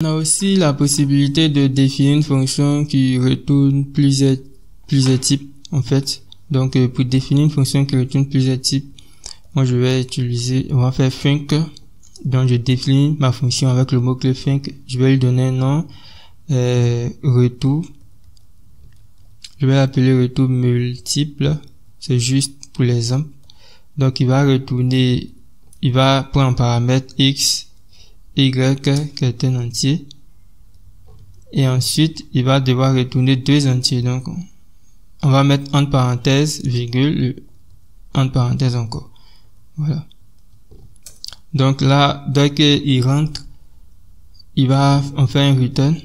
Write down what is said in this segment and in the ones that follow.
On a aussi la possibilité de définir une fonction qui retourne plusieurs types en fait. Donc pour définir une fonction qui retourne plusieurs types, moi je vais utiliser, on va faire func. Donc je définis ma fonction avec le mot-clé func. Je vais lui donner un nom, retour. Je vais l'appeler retour multiple. C'est juste pour l'exemple. Donc il va retourner, il va prendre en paramètre x, y qui est un entier, et ensuite il va devoir retourner deux entiers. Donc on va mettre entre parenthèses virgule, entre parenthèses encore. Voilà. Donc là, dès qu'il rentre, on fait un return.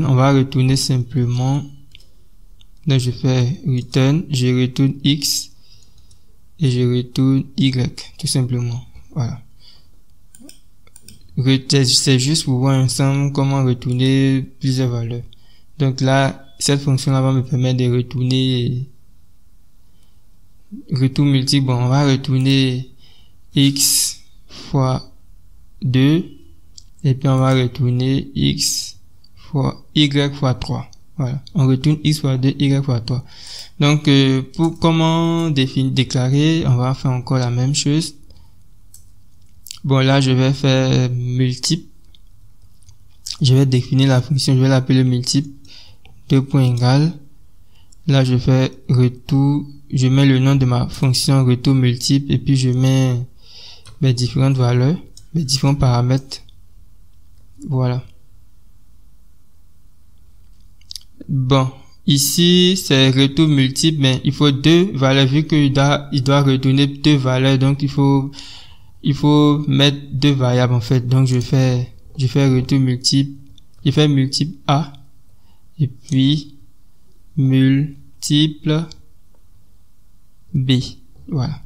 On va retourner simplement. Donc je fais return, je retourne x et je retourne y, tout simplement. Voilà. C'est juste pour voir ensemble comment retourner plusieurs valeurs. Donc là, cette fonction-là va me permettre de retourner retour multiple. Bon, on va retourner x fois 2 et puis on va retourner x fois y fois 3. Voilà, on retourne x fois 2, y fois 3. Donc pour comment déclarer, on va faire encore la même chose. Bon, là je vais faire multiple. Je vais définir la fonction, je vais l'appeler multiple, 2 points égal. Là je fais retour, je mets le nom de ma fonction retour multiple et puis je mets mes différentes valeurs, mes différents paramètres. Voilà. Bon, ici c'est retour multiple, mais il faut deux valeurs vu qu'il doit retourner deux valeurs, donc il faut mettre deux variables en fait. Donc je fais retour multiple, je fais multiple A et puis multiple B. Voilà.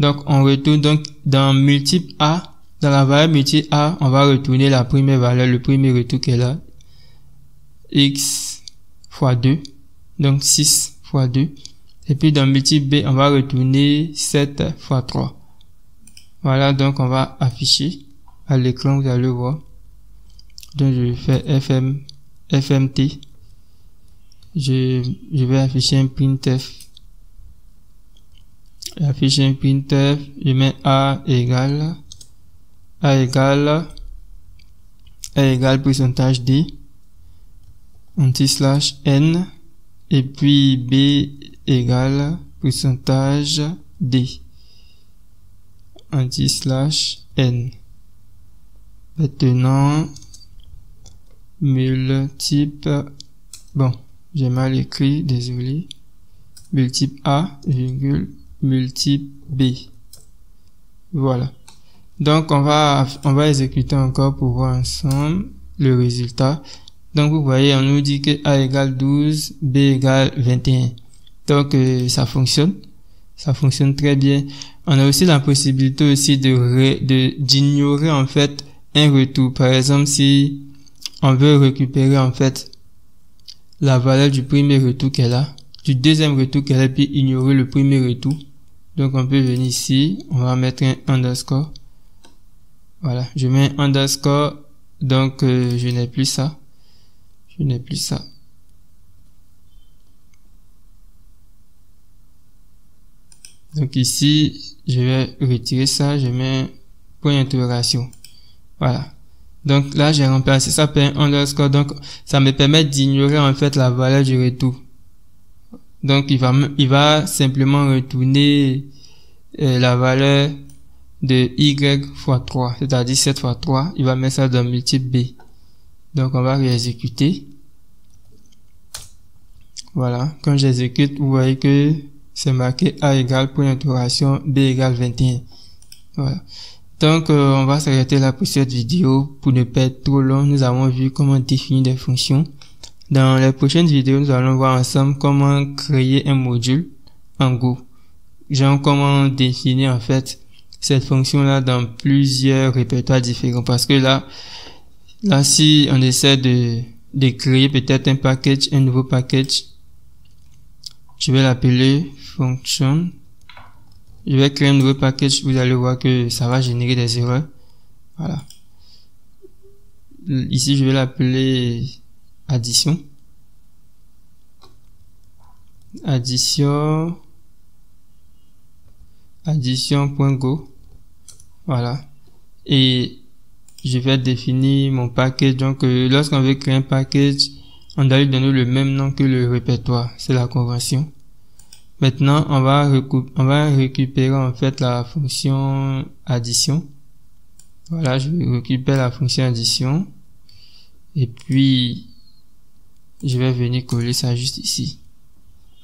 Donc on retourne donc dans multiple A, dans la variable multiple A, on va retourner la première valeur, le premier retour qui est là, x fois 2, donc 6 fois 2. Et puis dans multiple B, on va retourner 7 fois 3. Voilà, donc on va afficher à l'écran, vous allez voir. Donc je fais fmt. Je vais afficher un printf. Je mets a égale pourcentage d anti/n et puis b égale pourcentage d anti/n. Maintenant multiple, bon j'ai mal écrit, désolé, multiple a virgule multiple b. Voilà. Donc on va exécuter encore pour voir ensemble le résultat. Donc vous voyez, on nous dit que a égale 12, b égale 21. Donc ça fonctionne très bien. On a aussi la possibilité aussi d'ignorer en fait un retour. Par exemple, si on veut récupérer en fait la valeur du premier retour qu'elle a, du deuxième retour qu'elle a, puis ignorer le premier retour. Donc on peut venir ici, on va mettre un underscore. Voilà, je mets un underscore, donc je n'ai plus ça. Donc ici, je vais retirer ça, je mets point d'interrogation. Voilà. Donc là, j'ai remplacé ça par un underscore, donc ça me permet d'ignorer en fait la valeur du retour. Donc il va simplement retourner la valeur de y fois 3, c'est-à-dire 7 fois 3, il va mettre ça dans multiple b. Donc on va réexécuter. Voilà, quand j'exécute, vous voyez que c'est marqué a égale point d'interrogation, b égale 21. Voilà. Donc on va s'arrêter là pour cette vidéo. Pour ne pas être trop long, nous avons vu comment définir des fonctions. Dans les prochaines vidéos, nous allons voir ensemble comment créer un module en Go. Genre comment définir en fait cette fonction là dans plusieurs répertoires différents, parce que là si on essaie de créer peut-être un nouveau package, je vais l'appeler function. Je vais créer un nouveau package, vous allez voir que ça va générer des erreurs. Voilà. ici je vais l'appeler addition. Addition.go. Voilà. Et je vais définir mon package. Donc, lorsqu'on veut créer un package, on doit lui donner le même nom que le répertoire. C'est la convention. Maintenant, on va récupérer en fait la fonction addition. Voilà, je récupère la fonction addition. Et puis, je vais venir coller ça juste ici.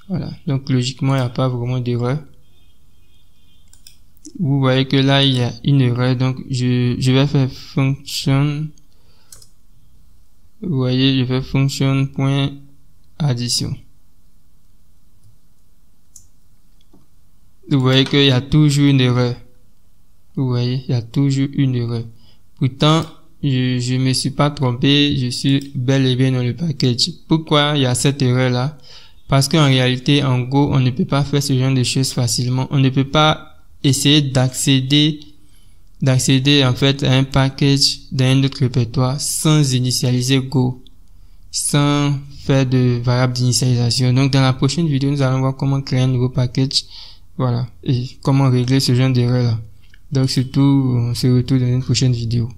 Voilà. Donc, logiquement, il n'y a pas vraiment d'erreur. Vous voyez que là, il y a une erreur. Donc, je vais faire function. Vous voyez, je fais function.addition. Vous voyez qu'il y a toujours une erreur. Vous voyez, il y a toujours une erreur. Pourtant, je me suis pas trompé. Je suis bel et bien dans le package. Pourquoi il y a cette erreur là? Parce qu'en réalité, en Go, on ne peut pas faire ce genre de choses facilement. On ne peut pas essayer d'accéder en fait à un package d'un autre répertoire sans initialiser Go, sans faire de variable d'initialisation. Donc, dans la prochaine vidéo, nous allons voir comment créer un nouveau package. Voilà. Et comment régler ce genre d'erreur là. Donc, surtout, on se retrouve dans une prochaine vidéo.